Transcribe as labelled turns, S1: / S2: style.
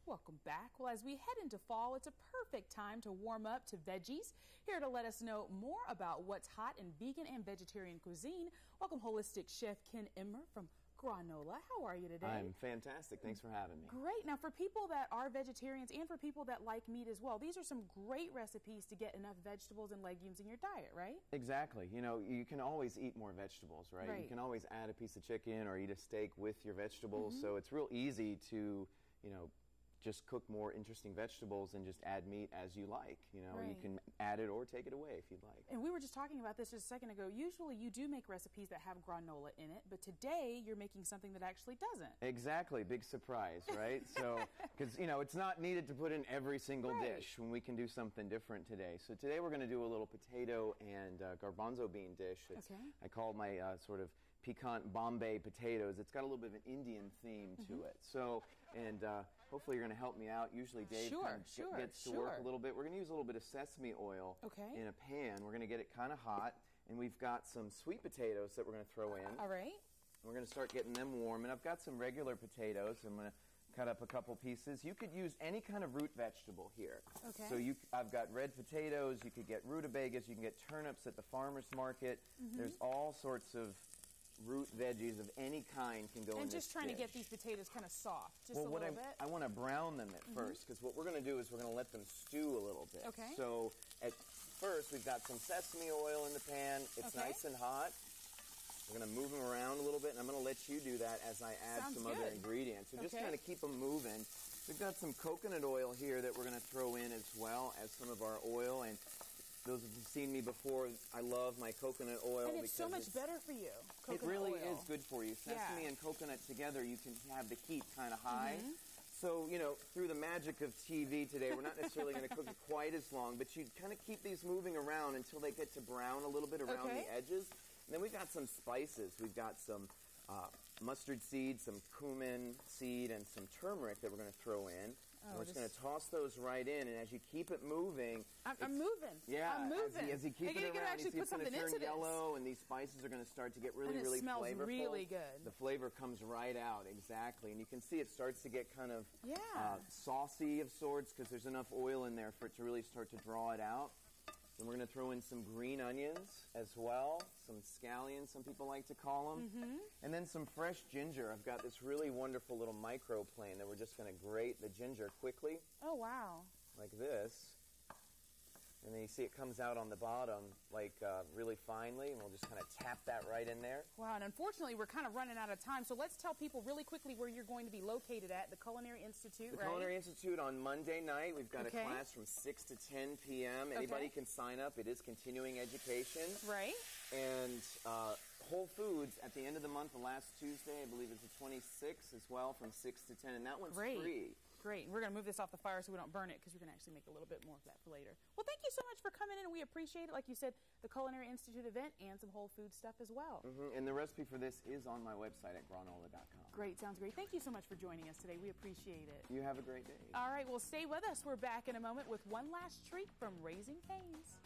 S1: Welcome back. Well, as we head into fall, it's a perfect time to warm up to veggies. Here to let us know more about what's hot in vegan and vegetarian cuisine, welcome holistic chef Ken Immer from gRAWnola. How are you today?
S2: I'm fantastic. Thanks for having me.
S1: Great. Now, for people that are vegetarians and for people that like meat as well, these are some great recipes to get enough vegetables and legumes in your diet, right?
S2: Exactly. You know, you can always eat more vegetables, right? You can always add a piece of chicken or eat a steak with your vegetables. So it's real easy to, you know, just cook more interesting vegetables and just add meat as you like. You know, you can add it or take it away if you'd like.
S1: And we were just talking about this just a second ago. Usually you do make recipes that have gRAWnola in it, but today you're making something that actually doesn't.
S2: Exactly. Big surprise, right? So, because, you know, it's not needed to put in every single dish when we can do something different today. So today we're going to do a little potato and garbanzo bean dish. I call my sort of piquant Bombay potatoes. It's got a little bit of an Indian theme to it. So, and hopefully you're going to help me out. Usually Dave gets to work a little bit. We're going to use a little bit of sesame oil in a pan. We're going to get it kind of hot, and we've got some sweet potatoes that we're going to throw in.
S1: All right.
S2: We're going to start getting them warm, and I've got some regular potatoes. I'm going to cut up a couple pieces. You could use any kind of root vegetable here. So I've got red potatoes. You could get rutabagas. You can get turnips at the farmer's market. There's all sorts of root veggies of any kind can go in this
S1: And just trying
S2: dish.
S1: to get these potatoes kind of soft, just a little bit.
S2: I want to brown them at first, because what we're going to do is we're going to let them stew a little bit. So at first we've got some sesame oil in the pan. It's nice and hot. We're going to move them around a little bit, and I'm going to let you do that as I add some other ingredients. So just kind of keep them moving. We've got some coconut oil here that we're going to throw in as well as some of our oil. And those of you who've seen me before, I love my coconut oil.
S1: And it's so much better for you.
S2: It really is good for you. Sesame and coconut together, you can have the heat kind of high. So, you know, through the magic of TV today, we're not necessarily going to cook it quite as long, but you kind of keep these moving around until they get to brown a little bit around the edges. And then we've got some spices. We've got some mustard seed, some cumin seed, and some turmeric that we're going to throw in. And we're just going to toss those right in, and as you keep it moving...
S1: I'm moving.
S2: Yeah,
S1: I'm moving.
S2: As you keep it around, you see it's going to turn yellow, and these spices are going to start to get really, really flavorful.
S1: And it smells really good.
S2: The flavor comes right out, exactly. And you can see it starts to get kind of saucy of sorts, because there's enough oil in there for it to really start to draw it out. Then we're going to throw in some green onions as well, some scallions, some people like to call them, and then some fresh ginger. I've got this really wonderful little microplane that we're just going to grate the ginger quickly.
S1: Oh, wow.
S2: Like this. And then you see it comes out on the bottom like really finely, and we'll just kind of tap that right in there.
S1: Wow, and unfortunately we're kind of running out of time, so let's tell people really quickly where you're going to be located at, the Culinary Institute,
S2: The Culinary Institute on Monday night. We've got a class from 6 to 10 p.m. Anybody can sign up. It is continuing education. And Whole Foods at the end of the month, the last Tuesday, I believe it's the 26th as well, from 6 to 10, and that one's free.
S1: Great. We're going to move this off the fire so we don't burn it, because we're going to actually make a little bit more of that for later. Well, thank you so much for coming in. We appreciate it. Like you said, the Culinary Institute event and some Whole Food stuff as well.
S2: And the recipe for this is on my website at gRAWnola.com.
S1: Great. Sounds great. Thank you so much for joining us today. We appreciate it.
S2: You have a great day.
S1: All right. Well, stay with us. We're back in a moment with one last treat from Raising Cane's.